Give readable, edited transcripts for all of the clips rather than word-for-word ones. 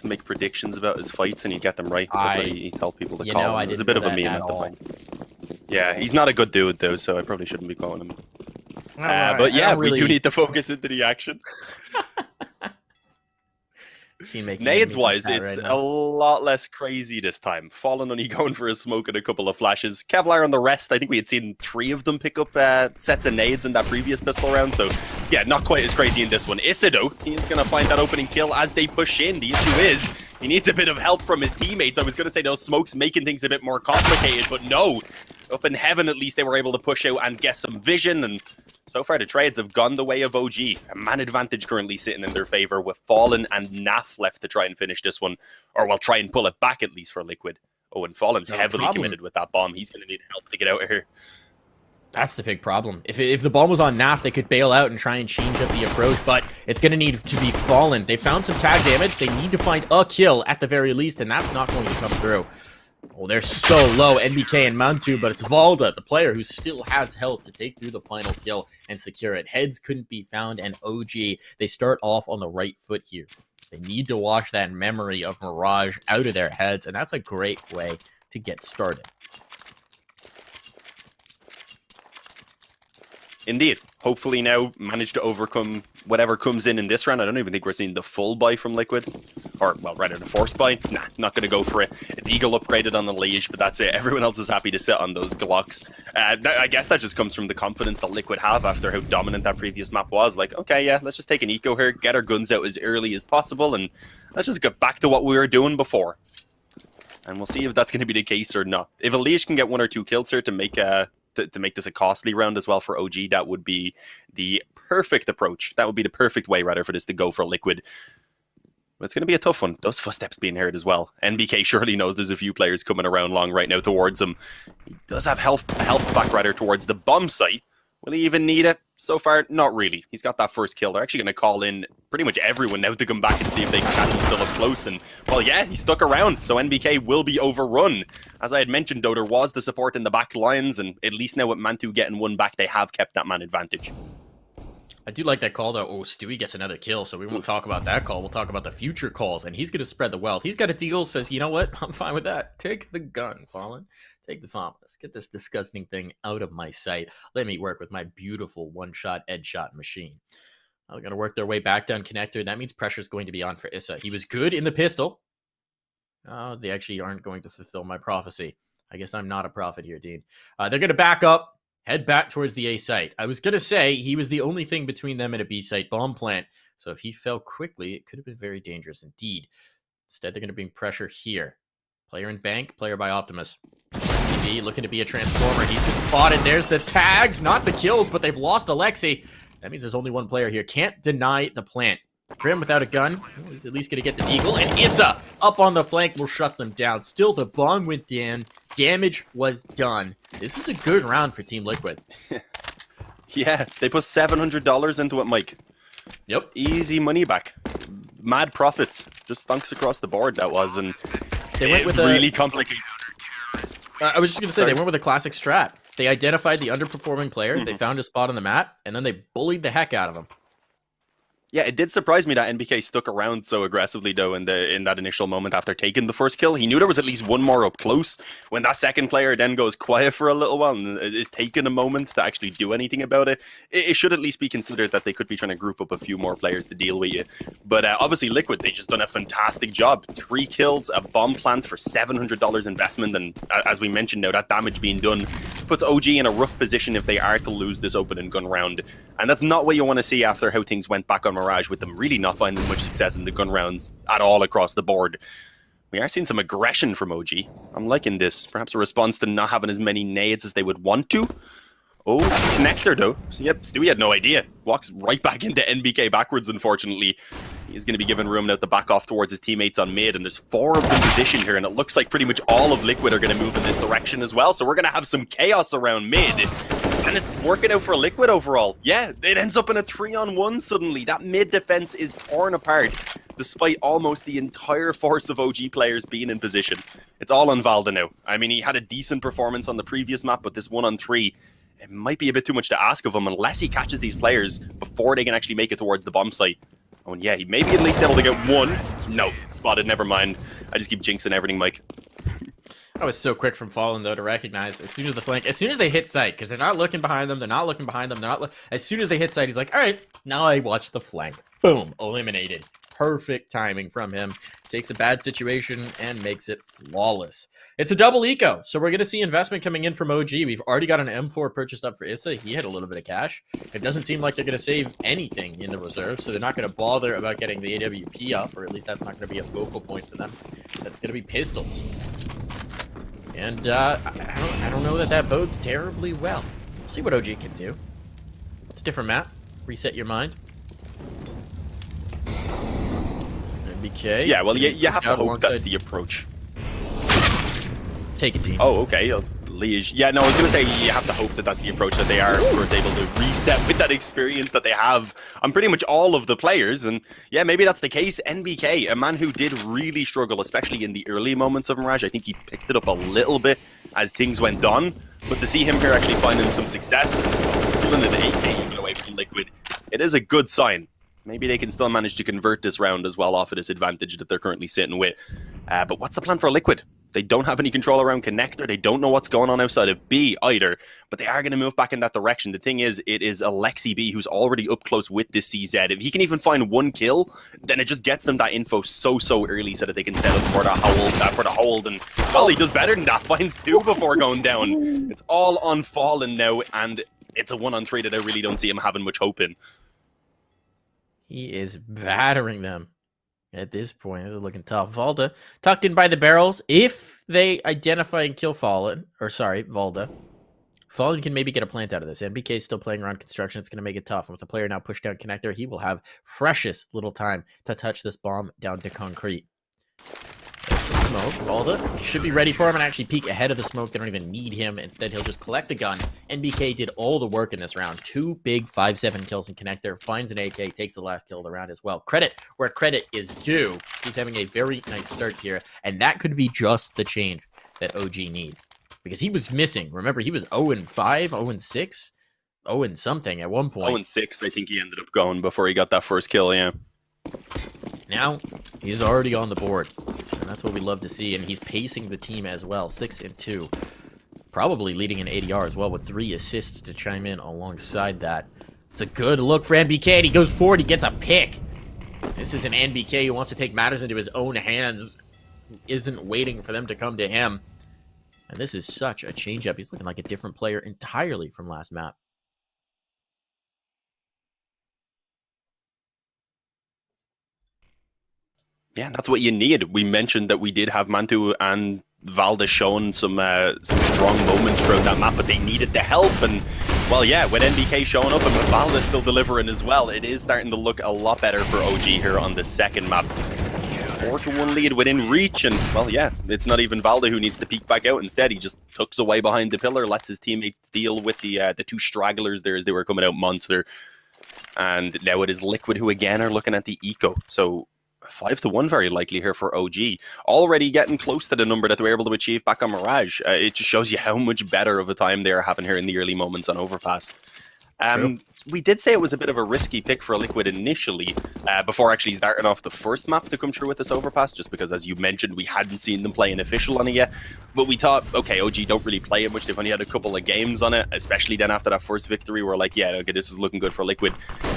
to make predictions about his fights and he'd get them right. That's what he told people to call him. It was a bit of a meme at the fight. Yeah, he's not a good dude though, so I probably shouldn't be calling him. But yeah, we do need to focus into the action. Nades-wise, it's a lot less crazy this time. Fallen only going for a smoke and a couple of flashes. Kevlar on the rest, I think we had seen 3 of them pick up sets of nades in that previous pistol round, so yeah, not quite as crazy in this one. Issa, though, he's going to find that opening kill as they push in. The issue is, he needs a bit of help from his teammates. I was going to say those smokes making things a bit more complicated, but no. Up in heaven, at least, they were able to push out and get some vision, and so far the trades have gone the way of OG. A man advantage currently sitting in their favor with Fallen and Naf left to try and finish this one, or well, try and pull it back at least for Liquid. Oh, and Fallen's heavily committed with that bomb. He's going to need help to get out of here. That's the big problem. If the bomb was on Naf, they could bail out and try and change up the approach, but it's going to need to be Fallen. They found some tag damage. They need to find a kill at the very least, and that's not going to come through. Oh, they're so low, NBK and Mantu, but it's Valda, the player who still has health to take through the final kill and secure it. Heads couldn't be found, and OG, they start off on the right foot here. They need to wash that memory of Mirage out of their heads, and that's a great way to get started. Indeed. Hopefully now manage to overcome whatever comes in this round. I don't even think we're seeing the full buy from Liquid. Or, well, rather the force buy. Nah, not going to go for it. Deagle upgraded on the Liege, but that's it. Everyone else is happy to sit on those Glocks. I guess that just comes from the confidence that Liquid have after how dominant that previous map was. Like, okay, yeah, let's just take an eco here, get our guns out as early as possible, and let's just get back to what we were doing before. And we'll see if that's going to be the case or not. If a Liege can get 1 or 2 kills here to make this a costly round as well for OG, that would be the perfect approach. That would be the perfect way, rather, for this to go for Liquid. But it's going to be a tough one. Those footsteps being heard as well. NBK surely knows there's a few players coming around long right now towards him. He does have health back, rather, towards the bomb site. Will he even need it? So far, not really. He's got that first kill. They're actually going to call in pretty much everyone now to come back and see if they can catch him still up close. And, well, yeah, he stuck around, so NBK will be overrun. As I had mentioned, though, there was the support in the back lines, and at least now with Mantu getting 1 back, they have kept that man advantage. I do like that call, though. Oh, Stewie gets another kill, so we won't talk about that call. We'll talk about the future calls, and he's going to spread the wealth. He's got a deal, says, you know what? I'm fine with that. Take the gun, Fallen. Take the bomb. Let's get this disgusting thing out of my sight. Let me work with my beautiful one-shot edge shot machine. They're going to work their way back down connector. That means pressure's going to be on for Issa. He was good in the pistol. Oh, they actually aren't going to fulfill my prophecy. I guess I'm not a prophet here, Dean. They're going to back up, head back towards the A site. I was going to say he was the only thing between them and a B site bomb plant. So if he fell quickly, it could have been very dangerous indeed. Instead, they're going to bring pressure here. Player in bank, player by Optimus. CB looking to be a transformer. He's been spotted. There's the tags, not the kills, but they've lost Alexi. That means there's only 1 player here. Can't deny the plant. Grim without a gun. He's at least going to get the deagle. And Issa up on the flank will shut them down. Still, the bomb went down. Damage was done. This is a good round for Team Liquid. Yeah, they put $700 into it, Mike. Yep. Easy money back. Mad profits. Just thunks across the board, that was. And they went with really complicated. I was just going to say, they went with a classic strat. They identified the underperforming player, they found a spot on the map, and then they bullied the heck out of him. Yeah, it did surprise me that NBK stuck around so aggressively, though, in that initial moment after taking the first kill. He knew there was at least 1 more up close. When that second player then goes quiet for a little while and is taking a moment to actually do anything about it, it should at least be considered that they could be trying to group up a few more players to deal with you. But obviously, Liquid, they just done a fantastic job. 3 kills, a bomb plant for $700 investment, and as we mentioned now, that damage being done puts OG in a rough position if they are to lose this opening gun round. And that's not what you want to see after how things went back on Mirage, with them really not finding much success in the gun rounds at all across the board. We are seeing some aggression from OG. I'm liking this. Perhaps a response to not having as many nades as they would want to. Oh, connector though. So yep, Stewie had no idea. Walks right back into NBK backwards, unfortunately. He's going to be given room now to back off towards his teammates on mid, and there's 4 of them positioned here, and it looks like pretty much all of Liquid are going to move in this direction as well, so we're going to have some chaos around mid. And it's working out for Liquid overall. Yeah, it ends up in a 3-on-1 suddenly. That mid defense is torn apart, despite almost the entire force of OG players being in position. It's all on Valda now. I mean, he had a decent performance on the previous map, but this 1-on-3, it might be a bit too much to ask of him unless he catches these players before they can actually make it towards the bomb site. Oh, and yeah, he may be at least able to get one. No, spotted, never mind. I just keep jinxing everything, Mike. I was so quick from Fallen, though, to recognize as soon as the flank, as soon as they hit sight, because they're not looking behind them, they're not looking behind them, they're not. As soon as they hit sight, he's like, all right, now I watch the flank. Boom, eliminated. Perfect timing from him. Takes a bad situation and makes it flawless. It's a double eco, so we're going to see investment coming in from OG. We've already got an M4 purchased up for Issa. He had a little bit of cash. It doesn't seem like they're going to save anything in the reserve, so they're not going to bother about getting the AWP up, or at least that's not going to be a focal point for them. It's going to be pistols. And I don't know that bodes terribly well. We'll see what OG can do. It's a different map. Reset your mind. MBK. Yeah, well, you have to hope that's the approach. Take it, Dean. Oh, okay. Liege. Yeah, no, I was going to say you have to hope that that's the approach, that they are, of course, able to reset with that experience that they have on pretty much all of the players. And yeah, maybe that's the case. NBK, a man who did really struggle, especially in the early moments of Mirage. I think he picked it up a little bit as things went on. But to see him here actually finding some success, stealing an 8K even away from Liquid, it is a good sign. Maybe they can still manage to convert this round as well off of this advantage that they're currently sitting with. But what's the plan for Liquid? They don't have any control around Connector. They don't know what's going on outside of B either. But they are going to move back in that direction. The thing is, it is Alexi B who's already up close with this CZ. If he can even find one kill, then it just gets them that info so early so that they can set up for the hold. And, well, he does better than that. Finds two before going down. It's all on Fallen now. And it's a 1-on-3 that I really don't see him having much hope in. He is battering them. At this point, they're looking tough. Valda tucked in by the barrels. If they identify and kill Fallen, or sorry, Valda, Fallen can maybe get a plant out of this. NBK is still playing around construction. It's going to make it tough. And with the player now pushed down Connector, he will have precious little time to touch this bomb down to concrete. There's the smoke. Valda should be ready for him and actually peek ahead of the smoke. They don't even need him. Instead, he'll just collect a gun. NBK did all the work in this round. 2 big 5-7 kills in Connector. Finds an AK, takes the last kill of the round as well. Credit where credit is due. He's having a very nice start here. And that could be just the change that OG need. Because he was missing. Remember, he was 0-5, 0-6, 0-something at one point. 0-6, I think he ended up going before he got that first kill, yeah. Now, he's already on the board. And that's what we love to see. And he's pacing the team as well. 6-2. Probably leading in ADR as well with 3 assists to chime in alongside that. It's a good look for NBK. And he goes forward. He gets a pick. This is an NBK who wants to take matters into his own hands. Who isn't waiting for them to come to him. And this is such a change-up. He's looking like a different player entirely from last map. Yeah, that's what you need. We mentioned that we did have Mantu and Valda showing some strong moments throughout that map, but they needed the help. And, well, yeah, with NBK showing up and with Valda still delivering as well, it is starting to look a lot better for OG here on the second map. 4-1 lead within reach, and, well, yeah, it's not even Valda who needs to peek back out. Instead, he just tucks away behind the pillar, lets his teammates deal with the 2 stragglers there as they were coming out monster. And now it is Liquid who, again, are looking at the eco. So 5-1 very likely here for OG. Already getting close to the number that they were able to achieve back on Mirage. It just shows you how much better of a time they are having here in the early moments on Overpass. We did say it was a bit of a risky pick for Liquid initially, before actually starting off the first map to come through with this Overpass, just because, as you mentioned, we hadn't seen them play an official on it yet. But we thought, okay, OG don't really play it much. They've only had a couple of games on it, especially then after that first victory. We're like, yeah, okay, this is looking good for Liquid.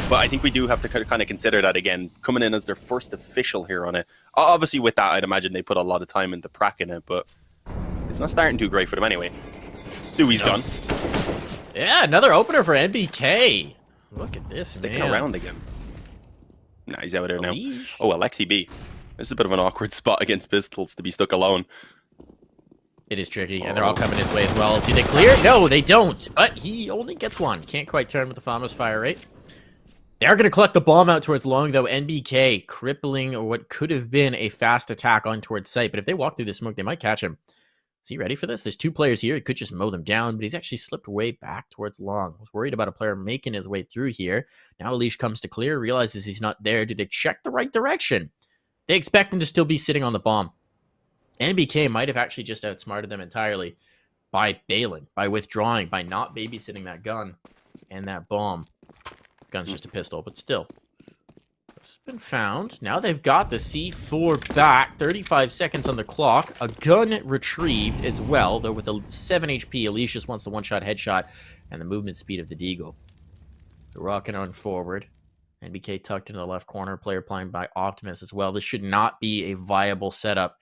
But I think we do have to kind of consider that again, coming in as their first official here on it. Obviously, with that, I'd imagine they put a lot of time into pracking it, but it's not starting too great for them anyway. Dewey's gone. Yeah, another opener for NBK. Look at this, sticking around again. Nah, he's out there now. Oh, Alexi B. This is a bit of an awkward spot against pistols to be stuck alone. It is tricky, and they're all coming his way as well. Do they clear? No, they don't. But he only gets one. Can't quite turn with the Famas fire rate. They are going to collect the bomb out towards long, though. NBK crippling what could have been a fast attack on towards sight. But if they walk through the smoke, they might catch him. Is he ready for this? There's 2 players here. He could just mow them down, but he's actually slipped way back towards long. I was worried about a player making his way through here. Now Elish comes to clear, realizes he's not there. Do they check the right direction? They expect him to still be sitting on the bomb. NBK might have actually just outsmarted them entirely by bailing, by withdrawing, by not babysitting that gun and that bomb. Gun's just a pistol, but still. It's been found. Now they've got the C4 back. 35 seconds on the clock. A gun retrieved as well, though with a 7 HP. Elise just wants the one-shot headshot and the movement speed of the Deagle. They're rocking on forward. NBK tucked into the left corner. Player playing by Optimus as well. This should not be a viable setup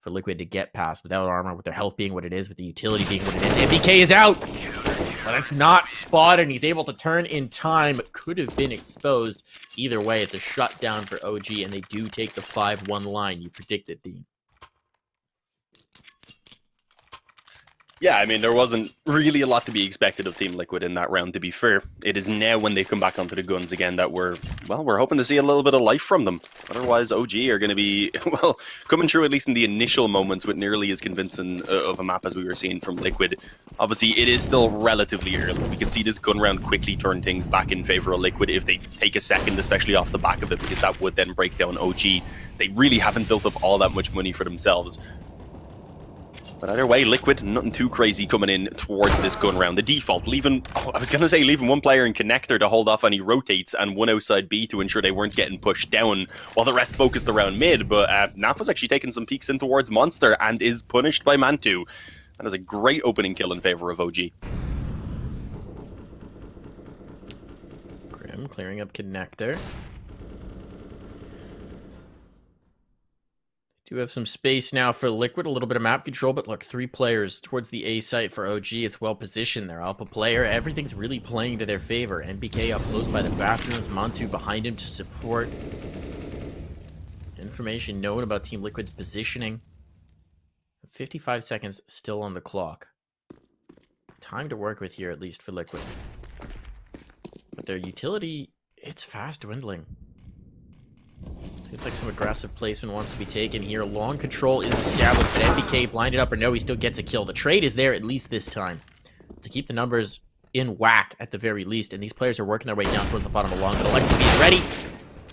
for Liquid to get past without armor, with their health being what it is, with the utility being what it is. NBK is out! But it's not spotted, and he's able to turn in time. Could have been exposed. Either way, it's a shutdown for OG, and they do take the 5-1 line. You predicted, Dean. Yeah, I mean, there wasn't really a lot to be expected of Team Liquid in that round, to be fair. It is now when they come back onto the guns again that we're hoping to see a little bit of life from them. Otherwise, OG are going to be, well, coming through at least in the initial moments with nearly as convincing of a map as we were seeing from Liquid. Obviously, it is still relatively early. We can see this gun round quickly turn things back in favor of Liquid if they take a second, especially off the back of it, because that would then break down OG. They really haven't built up all that much money for themselves. But either way, Liquid, nothing too crazy coming in towards this gun round. The default, leaving one player in connector to hold off any rotates and one outside B to ensure they weren't getting pushed down while the rest focused around mid. But Naf was actually taking some peeks in towards Monster and is punished by Mantu. That is a great opening kill in favor of OG. Grim clearing up connector. Do have some space now for Liquid, a little bit of map control, but look, 3 players towards the A site for OG. It's well positioned. They're up a player. Everything's really playing to their favor. NBK up close by the bathrooms. Montu behind him to support. Information known about Team Liquid's positioning. 55 seconds still on the clock. Time to work with here, at least for Liquid. But their utility, it's fast dwindling. Seems like some aggressive placement wants to be taken here. Long control is established, but NBK blinded up or no, he still gets a kill. The trade is there at least this time to keep the numbers in whack at the very least. And these players are working their way down towards the bottom of long. But Alexi B is ready.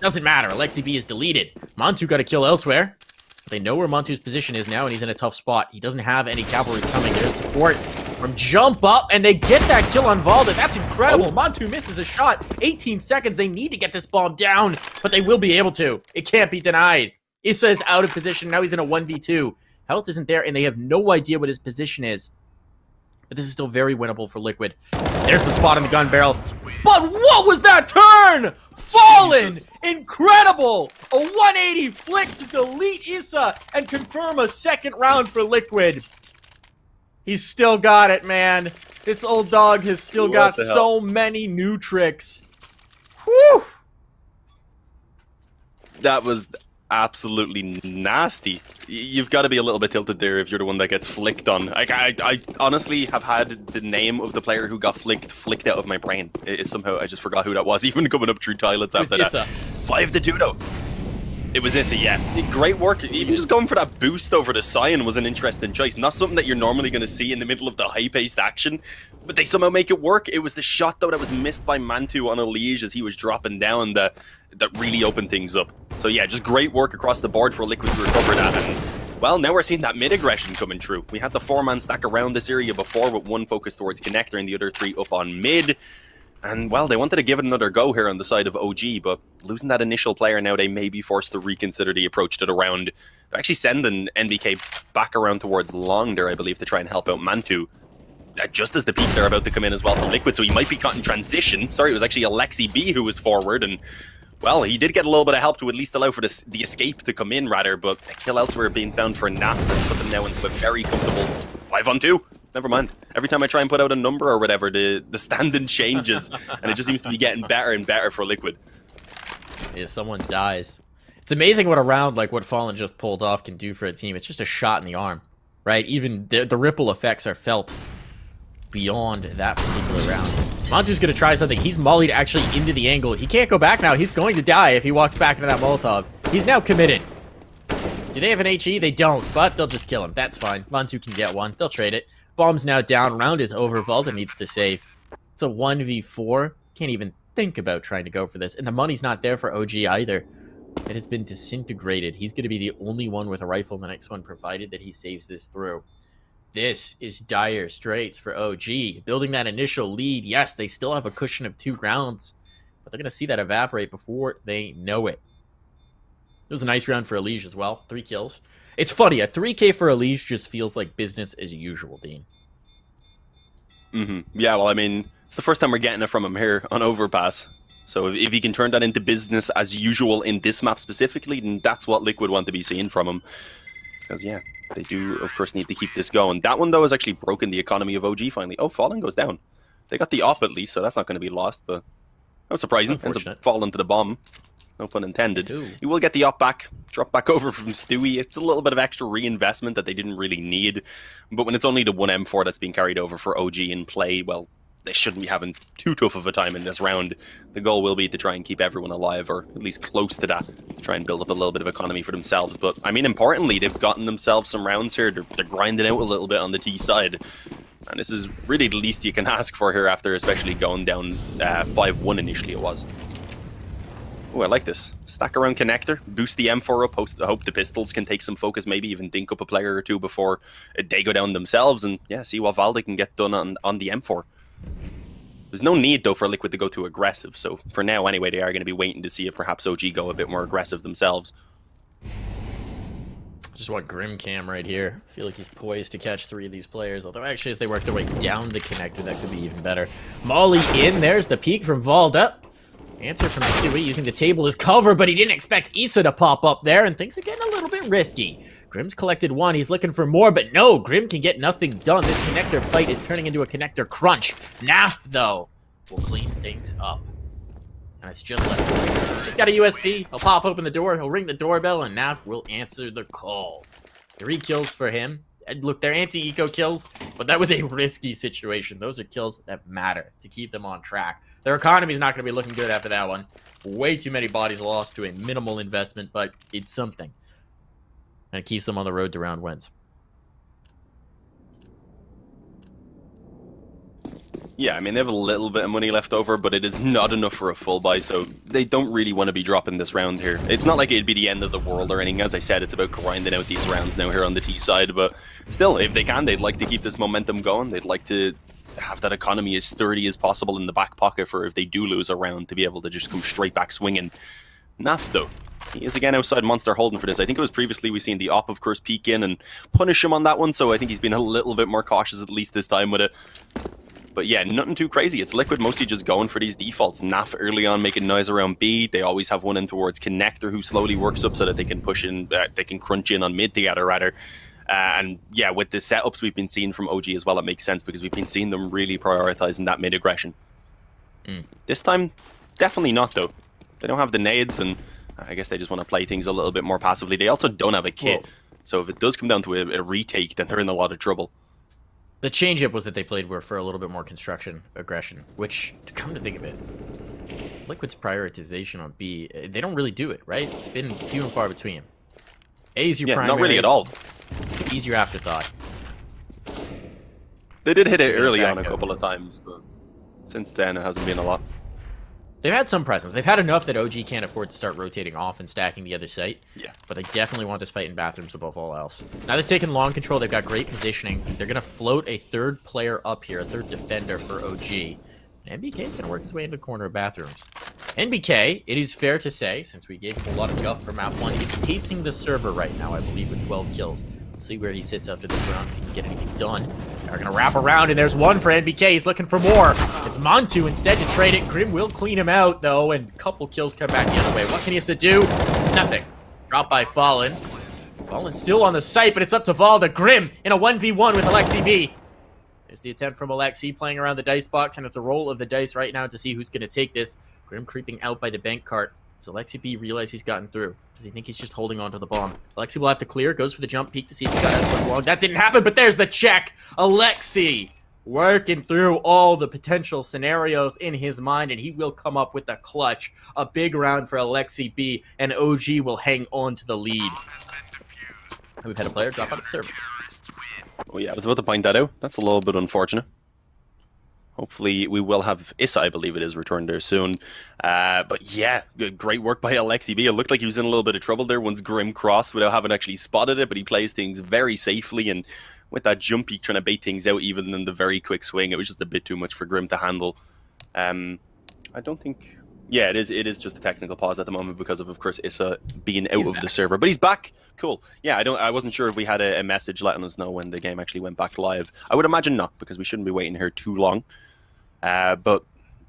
Doesn't matter. Alexi B is deleted. Montu got a kill elsewhere. They know where Montu's position is now, and he's in a tough spot. He doesn't have any cavalry coming. There's support from Jump Up, and they get that kill on Valda. That's incredible. Montu misses a shot. 18 seconds. They need to get this bomb down, but they will be able to. It can't be denied. Issa is out of position. Now he's in a 1v2. Health isn't there, and they have no idea what his position is. But this is still very winnable for Liquid. There's the spot on the gun barrel. But what was that turn? Fallen! Jesus. Incredible! A 180 flick to delete Issa and confirm a second round for Liquid. He's still got it, man. This old dog has still got so many new tricks. Whew! That was absolutely nasty. You've got to be a little bit tilted there if you're the one that gets flicked on. I honestly have had the name of the player who got flicked out of my brain. Somehow I just forgot who that was, even coming up through toilets after that. 5-2 though. It was Issa, yeah. Great work. Even just going for that boost over the Scion was an interesting choice. Not something that you're normally going to see in the middle of the high-paced action, but they somehow make it work. It was the shot, though, that was missed by Mantu on Elige as he was dropping down that really opened things up. So, yeah, just great work across the board for Liquid to recover that. And, well, now we're seeing that mid-aggression coming through. We had the 4-man stack around this area before with one focus towards Connector and the other 3 up on mid. And, well, they wanted to give it another go here on the side of OG, but losing that initial player now, they may be forced to reconsider the approach to the round. They're actually sending NBK back around towards long there, I believe, to try and help out Mantu. Just as the peaks are about to come in as well from Liquid, so he might be caught in transition. Sorry, it was actually Alexi B who was forward, and, well, he did get a little bit of help to at least allow for the escape to come in, rather, but a kill elsewhere being found for Naf has put them now into a very comfortable 5-on-2. Never mind. Every time I try and put out a number or whatever, the standing changes, and it just seems to be getting better and better for Liquid. Yeah, someone dies. It's amazing what a round like what Fallen just pulled off can do for a team. It's just a shot in the arm, right? Even the ripple effects are felt beyond that particular round. Montu's going to try something. He's mollied actually into the angle. He can't go back now. He's going to die if he walks back into that Molotov. He's now committed. Do they have an HE? They don't, but they'll just kill him. That's fine. Montu can get one. They'll trade it. Bomb's now down. Round is over. Valda needs to save. It's a 1v4. Can't even think about trying to go for this. And the money's not there for OG either. It has been disintegrated. He's going to be the only one with a rifle in the next one, provided that he saves this through. This is dire straits for OG. Building that initial lead. Yes, they still have a cushion of 2 rounds. but they're going to see that evaporate before they know it. It was a nice round for Elige as well. 3 kills. It's funny, a 3K for Elige just feels like business as usual, Dean. Yeah, well, I mean, it's the first time we're getting it from him here on Overpass. So if he can turn that into business as usual in this map specifically, then that's what Liquid want to be seeing from him. Because, yeah, they do, of course, need to keep this going. That one, though, has actually broken the economy of OG finally. Oh, Fallen goes down. They got the off at least, so that's not going to be lost, but that was surprising. Ends up falling to the bomb. No pun intended. He will get the op back, drop back over from Stewie. It's a little bit of extra reinvestment that they didn't really need. But when it's only the one M4 that's being carried over for OG in play, well, they shouldn't be having too tough of a time in this round. The goal will be to try and keep everyone alive, or at least close to that. Try and build up a little bit of economy for themselves. But, I mean, importantly, they've gotten themselves some rounds here. They're grinding out a little bit on the T side. And this is really the least you can ask for here after especially going down 5-1 initially it was. Oh, I like this. Stack around connector, boost the M4 up, hope the pistols can take some focus, maybe even dink up a player or two before they go down themselves, and yeah, see what Valde can get done on the M4. There's no need, though, for Liquid to go too aggressive, so for now, anyway, they are going to be waiting to see if perhaps OG go a bit more aggressive themselves. Just want Grim Cam right here. I feel like he's poised to catch 3 of these players, although actually as they work their way down the connector, that could be even better. Molly in, there's the peek from Valda. Answer from Stewie using the table as cover, but he didn't expect Issa to pop up there, and things are getting a little bit risky. Grim's collected 1, he's looking for more, but no, Grim can get nothing done. This connector fight is turning into a connector crunch. Naf, though, will clean things up. And it's just like, he's just got a USB, he'll pop open the door, he'll ring the doorbell, and Naf will answer the call. 3 kills for him. And look, they're anti-eco kills, but that was a risky situation. Those are kills that matter to keep them on track. Their economy's not going to be looking good after that one. Way too many bodies lost to a minimal investment, but it's something. And it keeps them on the road to round wins. Yeah, I mean, they have a little bit of money left over, but it is not enough for a full buy, so they don't really want to be dropping this round here. It's not like it'd be the end of the world or anything. As I said, it's about grinding out these rounds now here on the T side, but still, if they can, they'd like to keep this momentum going. They'd like to have that economy as sturdy as possible in the back pocket for if they do lose a round to be able to just come straight back swinging. Naf, though, he is again outside Monster holding for this. I think it was previously we seen the op, of course, peek in and punish him on that one, so I think he's been a little bit more cautious at least this time with it. But yeah, nothing too crazy. It's Liquid mostly just going for these defaults. Naf early on making noise around B. They always have one in towards Connector who slowly works up so that they can push in, they can crunch in on mid together rather. And yeah, with the setups we've been seeing from OG as well, it makes sense because we've been seeing them really prioritizing that mid aggression. This time, definitely not though. They don't have the nades and I guess they just want to play things a little bit more passively. They also don't have a kit. Whoa. So if it does come down to a retake, then they're in a lot of trouble. The change-up was that they played were for a little bit more construction aggression, which, to come to think of it, Liquid's prioritization on B, they don't really do it, right? It's been few and far between. A is your primary. Not really at all. B's your afterthought. They did hit it early on a couple of times, but since then it hasn't been a lot. They've had some presence. They've had enough that OG can't afford to start rotating off and stacking the other site. Yeah. But they definitely want this fight in bathrooms above all else. Now they're taking long control. They've got great positioning. They're going to float a 3rd player up here, a 3rd defender for OG. And NBK is going to work his way into the corner of bathrooms. NBK, it is fair to say, since we gave him a lot of guff for map 1, he's pacing the server right now, I believe, with 12 kills. We'll see where he sits after this round, if he can get anything done. They're going to wrap around, and there's one for NBK. He's looking for more. It's Montu instead to trade it. Grim will clean him out, though, and a couple kills come back the other way. What can Issa do? Nothing. Dropped by Fallen. Fallen still on the site, but it's up to Valda. Grim in a 1v1 with Alexi B. There's the attempt from Alexi playing around the dice box, and it's a roll of the dice right now to see who's going to take this. Grim creeping out by the bank cart. Does Alexi B realize he's gotten through? Does he think he's just holding on to the bomb? Alexi will have to clear, goes for the jump peek to see if he got out as long. That didn't happen, but there's the check! Alexi working through all the potential scenarios in his mind, and he will come up with the clutch. A big round for Alexi B, and OG will hang on to the lead. And we've had a player drop out of the server. Oh yeah, I was about to point that out. That's a little bit unfortunate. Hopefully we will have Issa, I believe it is, returned there soon. But yeah, great work by Alexi B. It looked like he was in a little bit of trouble there once Grim crossed without having actually spotted it, but he plays things very safely, and with that jump peek trying to bait things out even in the very quick swing, it was just a bit too much for Grim to handle. I don't think Yeah, it is. It is just a technical pause at the moment because of course, Issa being out He's of back. the server. But he's back. Cool. Yeah, I wasn't sure if we had a message letting us know when the game actually went back live. I would imagine not, because we shouldn't be waiting here too long. But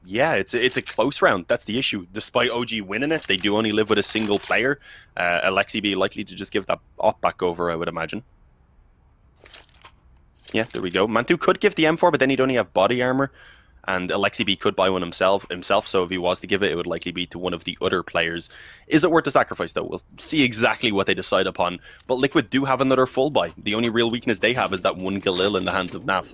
yeah, it's a close round. That's the issue. Despite OG winning it, they do only live with a single player. Alexi be likely to just give that op back over, I would imagine. Yeah, there we go. Mantu could give the M4, but then he'd only have body armor. And Alexi B could buy one himself, so if he was to give it, it would likely be to one of the other players. Is it worth the sacrifice, though? We'll see exactly what they decide upon. But Liquid do have another full buy. The only real weakness they have is that one Galil in the hands of Nav.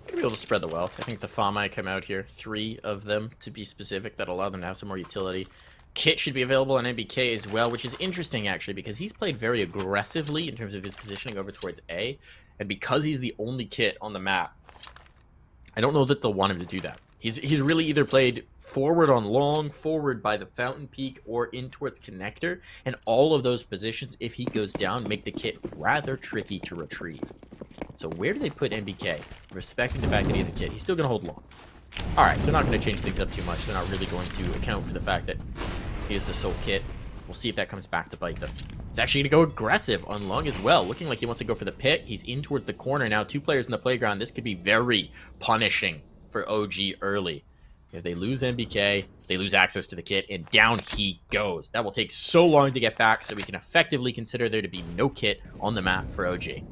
Gonna be able to spread the wealth. I think the FA might come out here. 3 of them, to be specific, that allow them to have some more utility. Kit should be available on NBK as well, which is interesting, actually, because he's played very aggressively in terms of his positioning over towards A. And because he's the only Kit on the map, I don't know that they'll want him to do that. He's really either played forward on long, forward by the fountain peak, or in towards connector. And all of those positions, if he goes down, make the Kit rather tricky to retrieve. So where do they put NBK? Respecting the fact that he has a Kit, he's still going to hold long. Alright, they're not going to change things up too much. They're not really going to account for the fact that he is the sole Kit. We'll see if that comes back to bite them. He's actually going to go aggressive on long as well. Looking like he wants to go for the pit. He's in towards the corner now. 2 players in the playground. This could be very punishing for OG early. If they lose NBK, they lose access to the Kit, and down he goes. That will take so long to get back, so we can effectively consider there to be no Kit on the map for OG.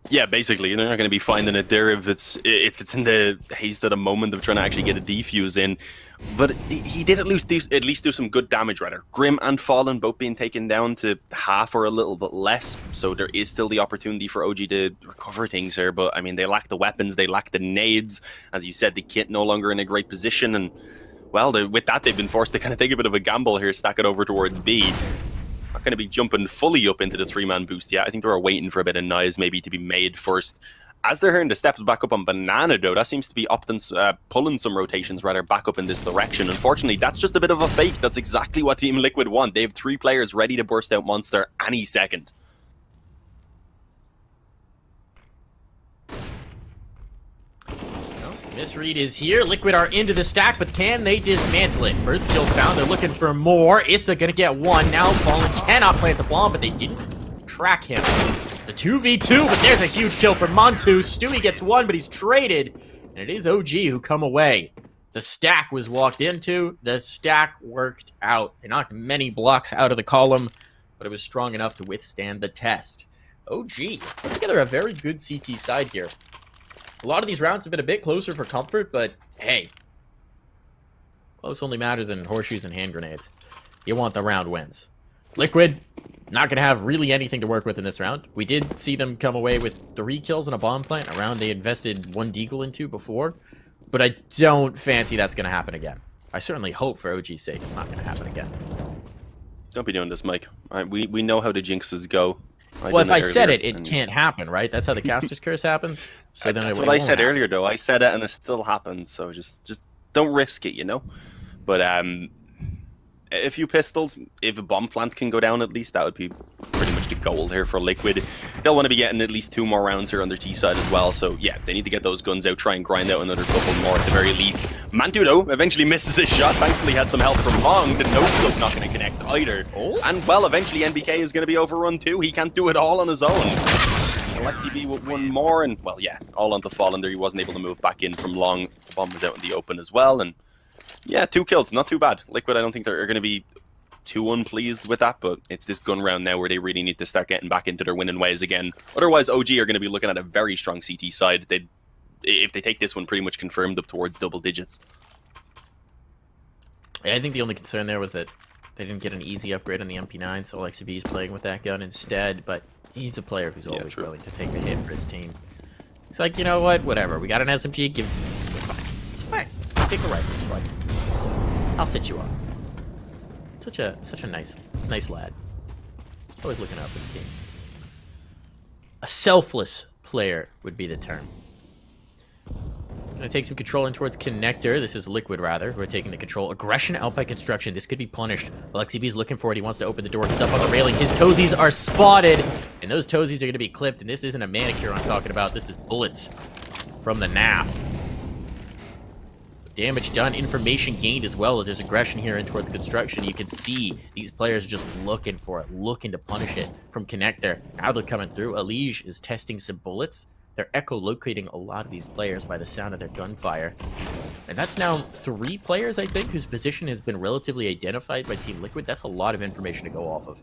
Yeah, basically, they're not going to be finding it there if it's in the haste of the moment of trying to actually get a defuse in. But he did at least do some good damage, rather. Grim and Fallen both being taken down to half or a little bit less, so there is still the opportunity for OG to recover things here. But I mean, they lack the weapons, they lack the nades. As you said, the Kit no longer in a great position, and well, with that they've been forced to kind of take a bit of a gamble here, stack it over towards B. Not going to be jumping fully up into the 3-man boost yet. I think they're waiting for a bit of noise maybe to be made first. As they're hearing the steps back up on Banana, though, that seems to be pulling some rotations rather back up in this direction. Unfortunately, that's just a bit of a fake. That's exactly what Team Liquid want. They have 3 players ready to burst out Monster any second. Misread is here. Liquid are into the stack, but can they dismantle it? First kill found. They're looking for more. Issa gonna get 1. Now Fallen cannot plant the bomb, but they didn't track him. It's a 2v2, but there's a huge kill for Montu. Stewie gets 1, but he's traded. And it is OG who come away. The stack was walked into. The stack worked out. They knocked many blocks out of the column, but it was strong enough to withstand the test. OG put together a very good CT side here. A lot of these rounds have been a bit closer for comfort, but hey, close only matters in horseshoes and hand grenades. You want the round wins. Liquid, not going to have really anything to work with in this round. We did see them come away with 3 kills in a bomb plant, a round they invested 1 deagle into before, but I don't fancy that's going to happen again. I certainly hope for OG's sake it's not going to happen again. Don't be doing this, Mike. All right, we know how the jinxes go. Well, if I said it, it can't happen, right? That's how the caster's curse happens. So then that's what I said earlier, though. I said it, and it still happens. So just don't risk it, you know. But a few pistols, if a bomb plant can go down at least, that would be pretty much the goal here for Liquid. They'll want to be getting at least 2 more rounds here on their T side as well. So yeah, they need to get those guns out, try and grind out another couple more at the very least. Mantu, though, eventually misses his shot. Thankfully had some help from Long. The no-scope not going to connect either. Oh. And well, eventually NBK is going to be overrun too. He can't do it all on his own. Alexi B with 1 more, and well, yeah, all onto Fallen there. He wasn't able to move back in from Long. The bomb was out in the open as well, and yeah, 2 kills, not too bad. Liquid, I don't think they're going to be too unpleased with that, but it's this gun round now where they really need to start getting back into their winning ways again. Otherwise, OG are going to be looking at a very strong CT side. If they take this one, pretty much confirmed up towards double digits. Yeah, I think the only concern there was that they didn't get an easy upgrade on the MP9, so Alexi B is playing with that gun instead, but he's a player who's always willing to take a hit for his team. He's like, you know what, whatever, we got an SMG, give it to me. It's fine. It's fine. Take a rifle, it's fine. I'll sit you up. Such a nice lad. Always looking out for the team. A selfless player would be the term. Gonna take some control in towards connector. This is Liquid, rather, who are taking the control. Aggression out by construction. This could be punished. Alexi B is looking for it. He wants to open the door. He's up on the railing. His toesies are spotted, and those toesies are gonna be clipped. And this isn't a manicure I'm talking about. This is bullets from the NAF. damage done, information gained as well. There's aggression here in toward the construction. You can see these players just looking for it, looking to punish it from Connect there. Now they're coming through. Alige is testing some bullets. They're echo-locating a lot of these players by the sound of their gunfire. And that's now 3 players, I think, whose position has been relatively identified by Team Liquid. That's a lot of information to go off of.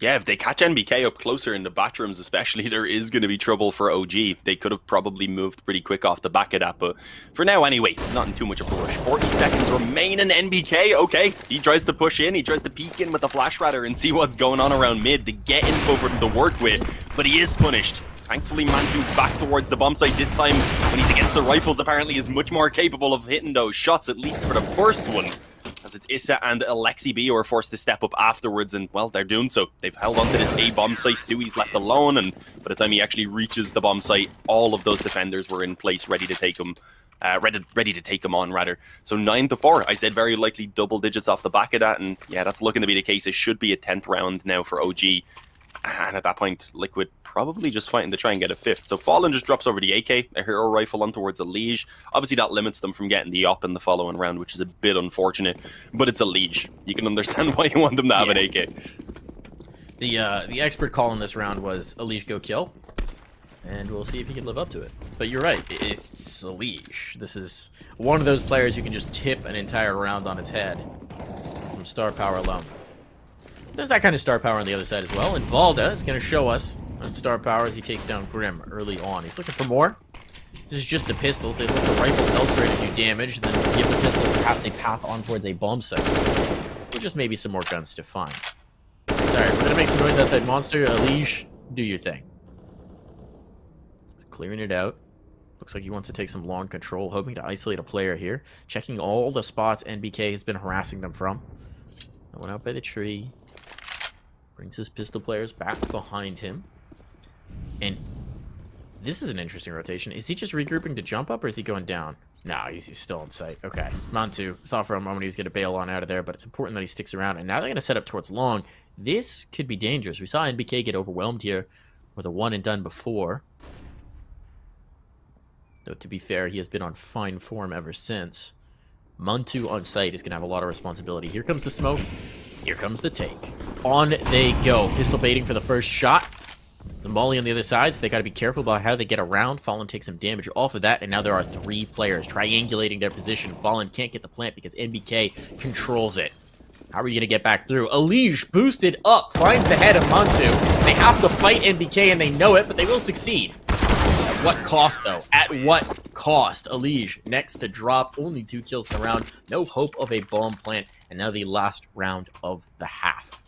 Yeah, if they catch NBK up closer in the bathrooms especially, there is going to be trouble for OG. They could have probably moved pretty quick off the back of that, but for now anyway, not in too much of a rush. 40 seconds remain in NBK. Okay, he tries to push in, he tries to peek in with the flash radar and see what's going on around mid to get info for him to work with, but he is punished. Thankfully, Mantu back towards the bomb site this time. When he's against the rifles, apparently is much more capable of hitting those shots, at least for the first one. As it's Issa and Alexi B who are forced to step up afterwards, and well, they're doing so. They've held onto this A bomb site. Stewie's left alone, and by the time he actually reaches the bomb site, all of those defenders were in place, ready to take him. Ready to take him on, rather. So 9-4. I said very likely double digits off the back of that, and yeah, that's looking to be the case. It should be a 10th round now for OG. And at that point, Liquid probably just fighting to try and get a 5th. So Fallen just drops over the AK, a hero rifle on towards Alige. Obviously, that limits them from getting the op in the following round, which is a bit unfortunate. But it's Alige. You can understand why you want them to have an AK. The expert call in this round was Alige go kill. And we'll see if he can live up to it. But you're right, it's Alige. This is one of those players who can just tip an entire round on its head from star power alone. There's that kind of star power on the other side as well, and Valda is going to show us on star power as he takes down Grim early on. He's looking for more. This is just the pistols. They look for rifles elsewhere to do damage, then give the pistols perhaps a path on towards a bomb site. Or just maybe some more guns to find. Sorry, we're going to make some noise outside Monster. Alige, do your thing. Clearing it out. Looks like he wants to take some long control, hoping to isolate a player here. Checking all the spots NBK has been harassing them from. That went out by the tree. Brings his pistol players back behind him. And this is an interesting rotation. Is he just regrouping to jump up, or is he going down? No, he's still in sight. Okay. Mantu thought for a moment he was going to bail on out of there, but it's important that he sticks around. And now they're going to set up towards long. This could be dangerous. We saw NBK get overwhelmed here with a one and done before. Though, to be fair, he has been on fine form ever since. Mantu on site is going to have a lot of responsibility. Here comes the smoke. Here comes the take. On they go. Pistol baiting for the first shot. The molly on the other side, so they got to be careful about how they get around. Fallen takes some damage off of that, and now there are 3 players triangulating their position. Fallen can't get the plant because NBK controls it. How are you going to get back through? Alige boosted up, finds the head of Mantu. They have to fight NBK, and they know it, but they will succeed. At what cost, though? At what cost? Alige next to drop. Only 2 kills in the round. No hope of a bomb plant. And now the last round of the half.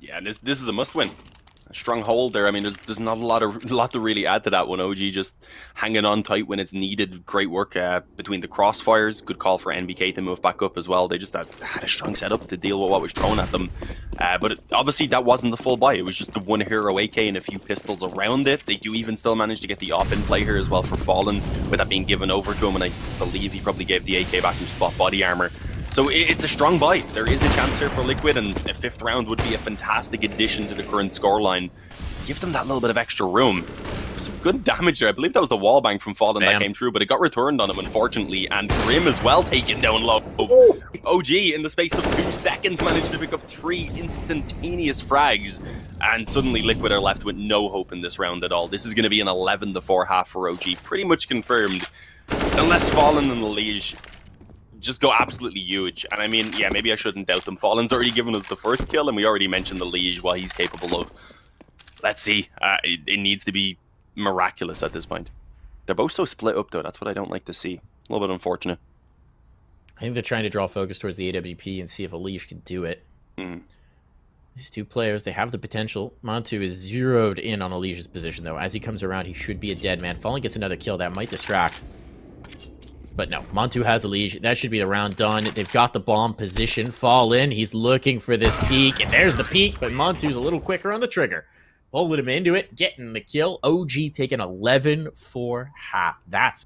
Yeah, this is a must-win. A strong hold there. I mean, there's not a lot to really add to that one. OG just hanging on tight when it's needed. Great work between the crossfires. Good call for NBK to move back up as well. They just had a strong setup to deal with what was thrown at them. But obviously that wasn't the full buy. It was just the one hero AK and a few pistols around it. They do even still manage to get the op in play here as well for Fallen, with that being given over to him. And I believe he probably gave the AK back and just bought body armor. So it's a strong buy. There is a chance here for Liquid, and a 5th round would be a fantastic addition to the current scoreline. Give them that little bit of extra room. Some good damage there. I believe that was the wall bang from Fallen that came through, but it got returned on him, unfortunately. And Grim as well taken down low. OG, in the space of 2 seconds, managed to pick up 3 instantaneous frags. And suddenly Liquid are left with no hope in this round at all. This is going to be an 11-4 half for OG. Pretty much confirmed. Unless Fallen and Alige just go absolutely huge. And I mean, yeah, maybe I shouldn't doubt them. Fallen's already given us the first kill, and we already mentioned the Liege, what he's capable of. Let's see. It needs to be miraculous at this point. They're both so split up, though. That's what I don't like to see. A little bit unfortunate. I think they're trying to draw focus towards the AWP and see if Alige can do it. These 2 players, they have the potential. Mantu is zeroed in on Alige's position, though. As he comes around, he should be a dead man. Fallen gets another kill. That might distract. But no, Mantu has Alige. That should be the round done. They've got the bomb position. Fallen, he's looking for this peek, and there's the peek, but Mantu's a little quicker on the trigger. Pulling him into it, getting the kill. OG taking 11-4 half. That's...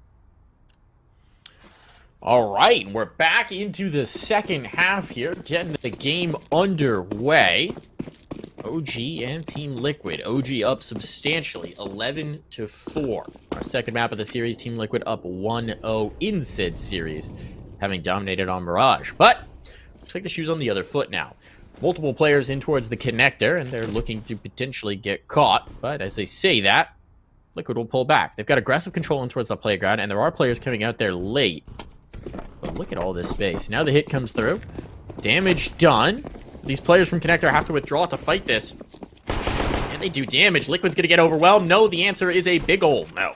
All right, we're back into the second half here, getting the game underway. OG and Team Liquid. OG up substantially, 11-4. Our second map of the series, Team Liquid up 1-0 in said series, having dominated on Mirage. But looks like the shoe's on the other foot now. Multiple players in towards the connector, and they're looking to potentially get caught. But as they say that, Liquid will pull back. They've got aggressive control in towards the playground, and there are players coming out there late. But look at all this space. Now the hit comes through. Damage done. These players from connector have to withdraw to fight this. And they do damage. Liquid's gonna get overwhelmed. No, the answer is a big ol' no.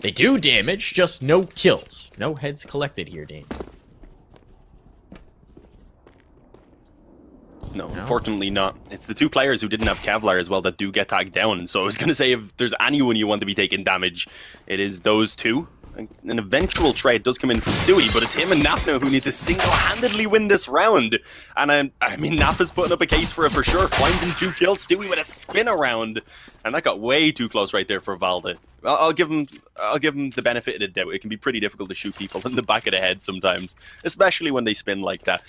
They do damage, just no kills. No heads collected here, Dean. No, unfortunately not. It's the two players who didn't have Kevlar as well that do get tagged down. So I was going to say, if there's anyone you want to be taking damage, it is those two. An eventual trade does come in from Stewie, but it's him and Naf now who need to single-handedly win this round. And I mean, Naf is putting up a case for it for sure. Finding 2 kills, Stewie with a spin around. And that got way too close right there for Valde. I'll give him the benefit of the doubt. It can be pretty difficult to shoot people in the back of the head sometimes, especially when they spin like that.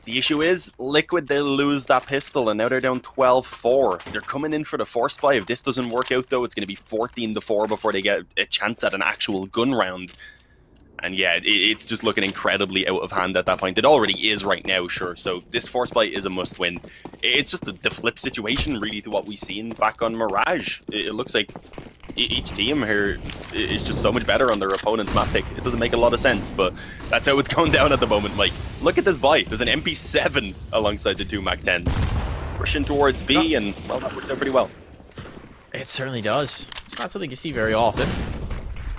The issue is, Liquid, they'll lose that pistol, and now they're down 12-4. They're coming in for the force buy. If this doesn't work out, though, it's going to be 14-4 before they get a chance at an actual gun round. And yeah, it's just looking incredibly out of hand at that point. It already is right now, sure. So this force buy is a must-win. It's just the flip situation, really, to what we've seen back on Mirage. It looks like each team here is just so much better on their opponent's map pick. It doesn't make a lot of sense, but that's how it's going down at the moment, Mike. Look at this buy. There's an MP7 alongside the 2 MAC-10s. Pushing towards B, and, well, that works out pretty well. It certainly does. It's not something you see very often.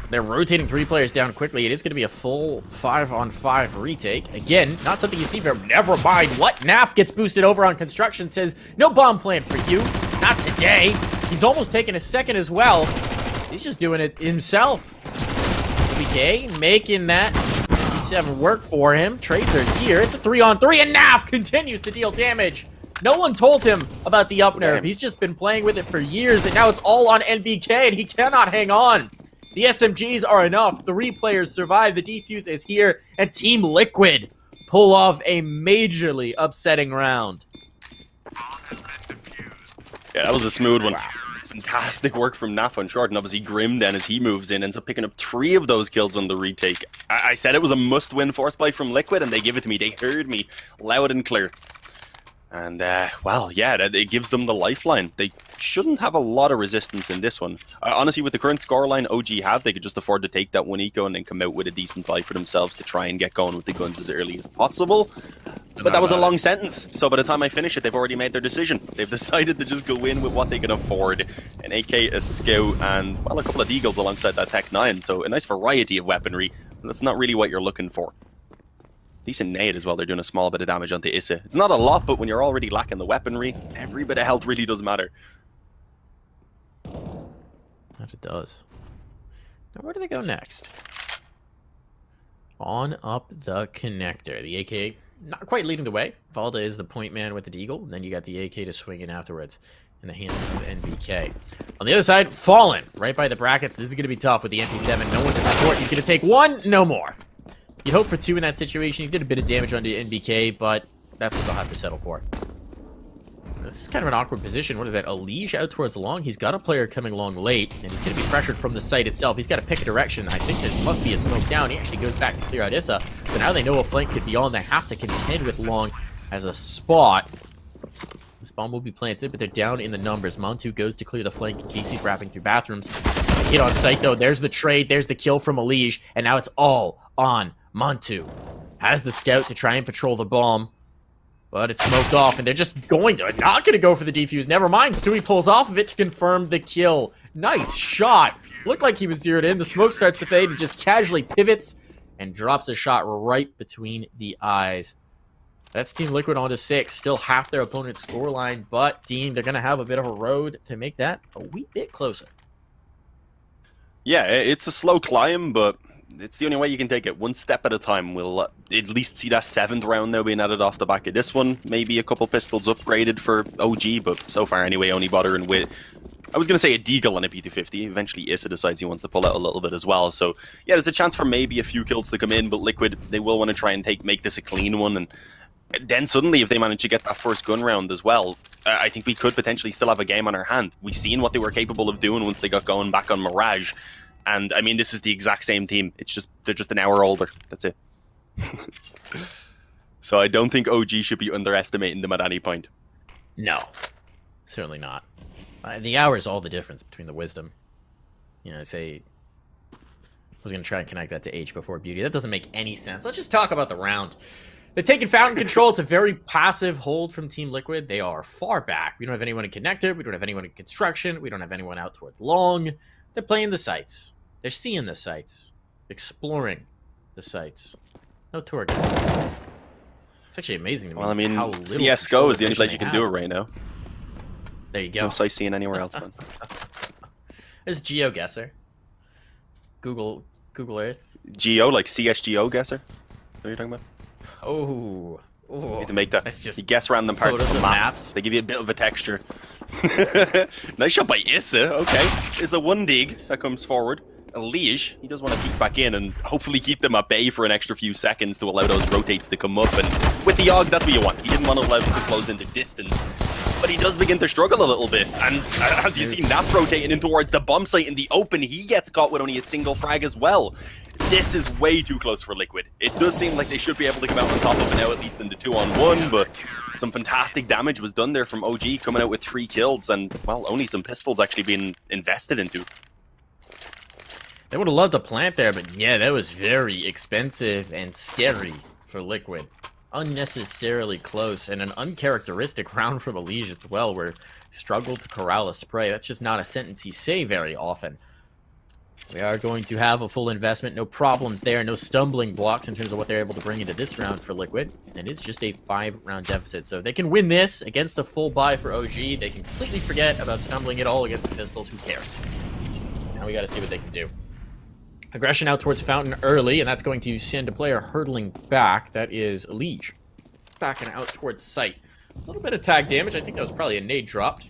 They're rotating 3 players down quickly. It is going to be a full 5-on-5 retake. Again, not something you see very... Never mind what? Naf gets boosted over on construction, says, no bomb plan for you. Not today. He's almost taking a second as well. He's just doing it himself. BK making that 7 work for him. Trades are here. It's a 3-on-3, and Naf continues to deal damage. No one told him about the up nerve. He's just been playing with it for years, and now it's all on NBK, and he cannot hang on. The SMGs are enough. 3 players survive. The defuse is here, and Team Liquid pull off a majorly upsetting round. Yeah, that was a smooth one. Fantastic work from Naf on short, and obviously Grim then, as he moves in, ends up picking up 3 of those kills on the retake. I said it was a must-win force buy from Liquid, and they give it to me. They heard me loud and clear. And, well, yeah, it gives them the lifeline. They shouldn't have a lot of resistance in this one. Honestly, with the current scoreline OG have, they could just afford to take that 1 eco and then come out with a decent buy for themselves to try and get going with the guns as early as possible. But that was a long sentence, so by the time I finish it, they've already made their decision. They've decided to just go in with what they can afford. An AK, a Scout, and, well, a couple of Deagles alongside that Tech 9, so a nice variety of weaponry. That's not really what you're looking for. Decent nade as well. They're doing a small bit of damage onto Issa. It's not a lot, but when you're already lacking the weaponry, every bit of health really does matter. That it does. Now where do they go next? On up the connector. The AK not quite leading the way. Valde is the point man with the Deagle, and then you got the AK to swing in afterwards in the hands of NBK. On the other side, Fallen, right by the brackets. This is going to be tough with the MP7. No one to support. He's going to take 1, no more. You'd hope for 2 in that situation. He did a bit of damage onto NBK, but that's what they'll have to settle for. This is kind of an awkward position. What is that? Elige out towards the long. He's got a player coming along late, and he's going to be pressured from the site itself. He's got to pick a direction. I think there must be a smoke down. He actually goes back to clear out Issa. So now they know a flank could be on. They have to contend with long as a spot. This bomb will be planted, but they're down in the numbers. Montu goes to clear the flank. Casey's wrapping through bathrooms. Hit on site, though. There's the trade. There's the kill from Elige, and now it's all on Montu. Has the scout to try and patrol the bomb, but it's smoked off, and they're just not going to go for the defuse. Never mind. Stewie pulls off of it to confirm the kill. Nice shot. Looked like he was zeroed in. The smoke starts to fade and just casually pivots and drops a shot right between the eyes. That's Team Liquid on to 6. Still half their opponent's scoreline, but Dean, they're going to have a bit of a road to make that a wee bit closer. Yeah, it's a slow climb, but it's the only way you can take it. 1 step at a time. We'll at least see that 7th round now being added off the back of this one. Maybe a couple pistols upgraded for OG, but so far anyway, only bothering with... I was going to say a Deagle and a P250. Eventually, Issa decides he wants to pull out a little bit as well. So, yeah, there's a chance for maybe a few kills to come in, but Liquid, they will want to try and make this a clean one. And then suddenly, if they manage to get that first gun round as well, I think we could potentially still have a game on our hand. We've seen what they were capable of doing once they got going back on Mirage. And, I mean, this is the exact same team. It's just, they're just an hour older. That's it. So I don't think OG should be underestimating them at any point. No, certainly not. The hour is all the difference between the wisdom. You know, say... I was going to try and connect that to H before beauty. That doesn't make any sense. Let's just talk about the round. They're taking fountain control. It's a very passive hold from Team Liquid. They are far back. We don't have anyone in connector. We don't have anyone in construction. We don't have anyone out towards long. They're playing the sites. They're seeing the sites. Exploring the sites. No tour guide. It's actually amazing to me. Well, I mean, how little CSGO is the only place you they can do it have. right now. There you go. No sightseeing anywhere else, man. There's GeoGuessr. Google Earth. Geo, like CSGO guesser? What are you talking about? Oh. You need to make that. That's just you guess random parts of photos the of map. maps. They give you a bit of a texture. Nice shot by Issa. Okay. It's a one dig that comes forward. A Liege, he does want to peek back in and hopefully keep them at bay for an extra few seconds to allow those rotates to come up. And with the Og, that's what you want. He didn't want to allow them to close into distance. But he does begin to struggle a little bit. And as you see Naf rotating in towards the bomb site in the open, he gets caught with only a single frag as well. This is way too close for Liquid. It does seem like they should be able to come out on top of it now, at least in the 2-on-1, but some fantastic damage was done there from OG, coming out with 3 kills, and, well, only some pistols actually being invested into. They would have loved to plant there, but yeah, that was very expensive and scary for Liquid. Unnecessarily close, and an uncharacteristic round from Liege as well, where struggled to corral a spray. That's just not a sentence you say very often. We are going to have a full investment, no problems there, no stumbling blocks in terms of what they're able to bring into this round for Liquid. And it's just a 5-round deficit, so they can win this against the full buy for OG. They can completely forget about stumbling at all against the pistols. Who cares? Now we got to see what they can do. Aggression out towards Fountain early, and that's going to send a player hurtling back. That is Liege. Backing out towards site. A little bit of tag damage. I think that was probably a nade dropped.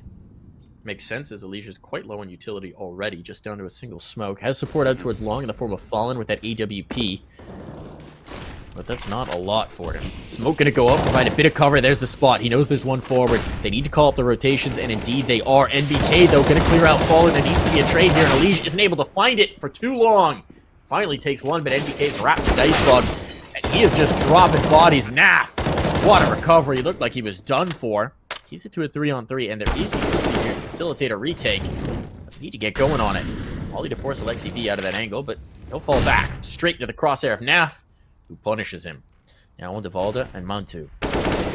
Makes sense, as Alicia is quite low on utility already, just down to a single smoke. Has support out towards long in the form of Fallen with that AWP. But that's not a lot for him. Smoke gonna go up, provide a bit of cover. There's the spot. He knows there's one forward. They need to call up the rotations, and indeed they are. NBK, though, gonna clear out Fallen. There needs to be a trade here, and Alicia isn't able to find it for too long. Finally takes one, but NBK's wrapped in dice bugs, and he is just dropping bodies. Naf! What a recovery. He looked like he was done for. Keeps it to a 3-on-3, and there is utility here to facilitate a retake. But they need to get going on it. Ollie to force Alexi B out of that angle, but he'll fall back. Straight to the crosshair of Naf, who punishes him. Now on Devalda and Mantu.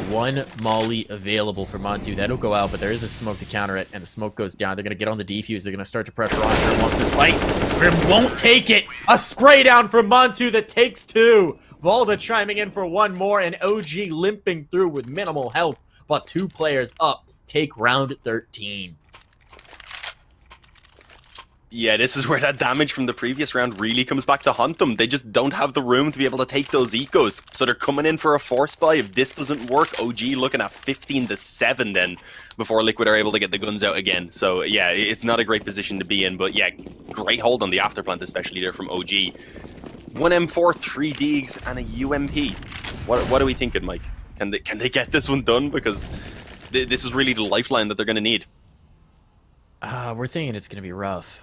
One Molly available for Mantu. That'll go out, but there is a smoke to counter it, and the smoke goes down. They're going to get on the defuse. They're going to start to pressure on Grim wants this fight. Grim won't take it. A spray down from Mantu that takes 2. Valda chiming in for 1 more, and OG limping through with minimal health. But 2 players up take round 13. Yeah, this is where that damage from the previous round really comes back to haunt them. They just don't have the room to be able to take those ecos. So they're coming in for a force buy. If this doesn't work, OG looking at 15-7 then before Liquid are able to get the guns out again. So yeah, it's not a great position to be in. But yeah, great hold on the afterplant, especially there from OG. 1 M4, 3 Deegs, and a UMP. What are we thinking, Mike? Can they get this one done? Because this is really the lifeline that they're going to need. We're thinking it's going to be rough.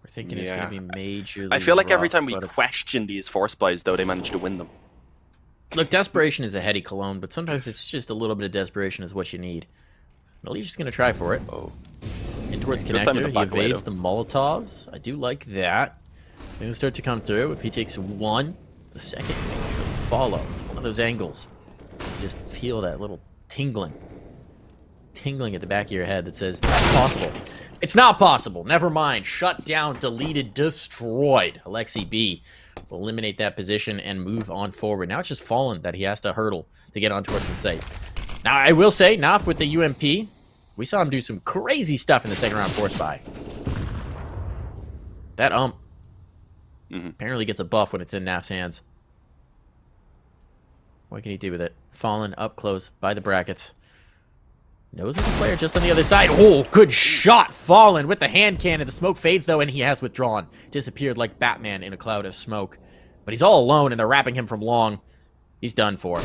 We're thinking it's going to be majorly I feel like every rough, time we question these force buys, though, they manage to win them. Look, desperation is a heady cologne, but sometimes it's just a little bit of desperation is what you need. Alicia's just going to try for it. Oh. In towards Good time in connector, the he back away, evades though. the Molotovs. I do like that. They're going to start to come through. If he takes 1, the second may just follow. It's one of those angles. You just feel that little tingling at the back of your head that says, that's possible. It's not possible. Never mind. Shut down, deleted, destroyed. Alexi B will eliminate that position and move on forward. Now it's just Fallen that he has to hurdle to get on towards the site. Now, I will say, Naf with the UMP, we saw him do some crazy stuff in the second round force buy. That apparently gets a buff when it's in Naf's hands. What can he do with it? Fallen up close by the brackets. Knows there's a player just on the other side. Oh, good shot. Fallen with the hand cannon. The smoke fades, though, and he has withdrawn. Disappeared like Batman in a cloud of smoke. But he's all alone, and they're wrapping him from long. He's done for.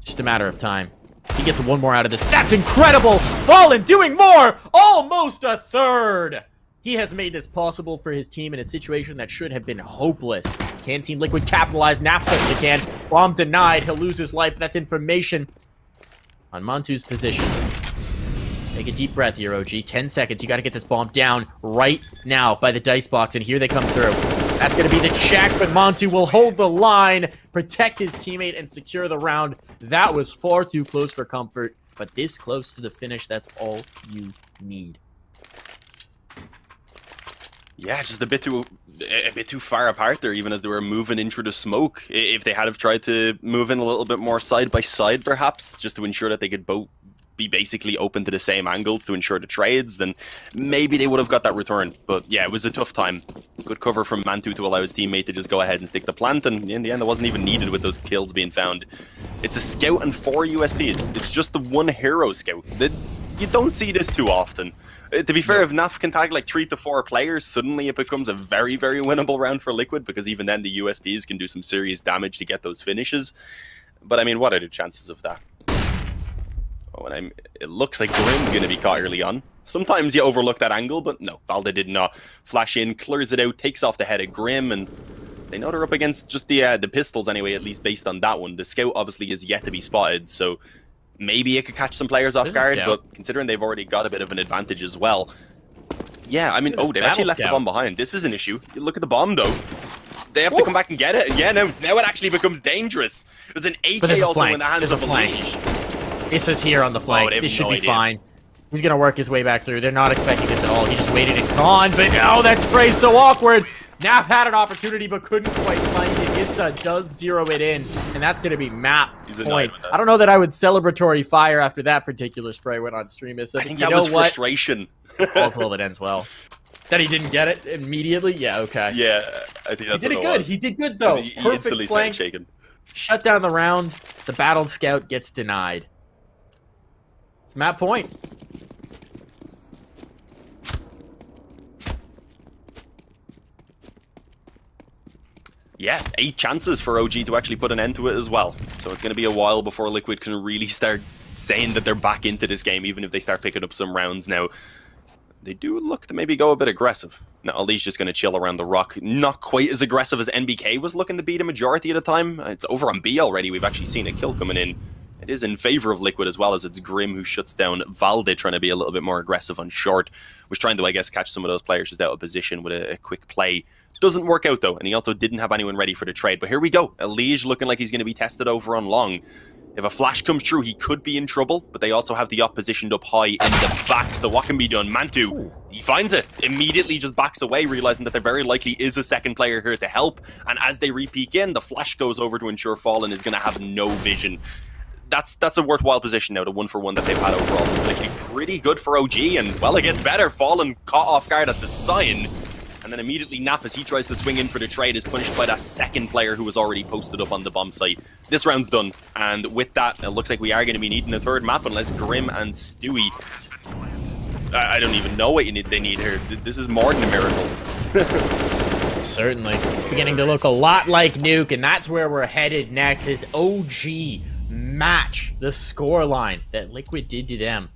Just a matter of time. He gets one more out of this. That's incredible! Fallen doing more! Almost a third! He has made this possible for his team in a situation that should have been hopeless. Can Team Liquid capitalize? Naf says they can. Bomb denied. He'll lose his life. That's information on Mantu's position. Take a deep breath here, OG. 10 seconds. You got to get this bomb down right now by the dice box, and here they come through. That's going to be the check, but Mantu will hold the line, protect his teammate, and secure the round. That was far too close for comfort, but this close to the finish, that's all you need. Yeah, just a bit too far apart there, even as they were moving in through the smoke. If they had have tried to move in a little bit more side by side, perhaps, just to ensure that they could both be basically open to the same angles to ensure the trades, then maybe they would have got that return. But yeah, it was a tough time. Good cover from Mantu to allow his teammate to just go ahead and stick the plant, and in the end it wasn't even needed with those kills being found. It's a scout and 4 USPs. It's just the one hero scout. You don't see this too often. To be fair, if NAF can tag like 3 to 4 players, suddenly it becomes a very, very winnable round for Liquid, because even then the USPs can do some serious damage to get those finishes. But I mean, what are the chances of that? Oh, and it looks like Grim's going to be caught early on. Sometimes you overlook that angle, but no, Valde did not. Flash in, clears it out, takes off the head of Grim, and they know they're up against just the pistols anyway, at least based on that one. The scout obviously is yet to be spotted, so maybe it could catch some players off guard, but considering they've already got a bit of an advantage as well. Yeah, I mean, oh, they've actually left the bomb behind. This is an issue. You look at the bomb, though. They have to come back and get it. And yeah, now it actually becomes dangerous. There's an AK also in the hands of Liege. This is here on the flank. This should be fine. He's going to work his way back through. They're not expecting this at all. He just waited and gone, but no, that spray's so awkward. Naf had an opportunity, but couldn't quite find it. Issa does zero it in, and that's going to be map point. I don't know that I would celebratory fire after that particular spray went on stream. Issa. I think that was frustration. All's well that ends well. That he didn't get it immediately? Yeah, okay. Yeah, I think that's he did it good. He did good, though. Perfect flank. Shut down the round. The battle scout gets denied. It's map point. Yeah, 8 chances for OG to actually put an end to it as well. So it's going to be a while before Liquid can really start saying that they're back into this game, even if they start picking up some rounds now. They do look to maybe go a bit aggressive. Now, Ali's just going to chill around the rock. Not quite as aggressive as NBK was looking to be the majority of the time. It's over on B already. We've actually seen a kill coming in. It is in favor of Liquid, as well as it's Grim who shuts down Valde, trying to be a little bit more aggressive on short. Was trying to, I guess, catch some of those players just out of position with a quick play. Doesn't work out, though, and he also didn't have anyone ready for the trade. But here we go. Elige looking like he's going to be tested over on long. If a flash comes through, he could be in trouble, but they also have the op positioned up high in the back, so what can be done? Mantu, he finds it, immediately just backs away, realizing that there very likely is a second player here to help, and as they re-peek in, the flash goes over to ensure Fallen is going to have no vision. That's a worthwhile position now, the 1-for-1 that they've had overall. This is actually pretty good for OG, and, well, it gets better. Fallen caught off guard at the sign. And then immediately Naf, as he tries to swing in for the trade, is punished by that second player who was already posted up on the bomb site. This round's done, and with that, it looks like we are going to be needing a third map unless Grim and Stewie... I don't even know what they need here. This is more than a miracle. Certainly. It's beginning to look a lot like Nuke, and that's where we're headed next, is OG match the scoreline that Liquid did to them.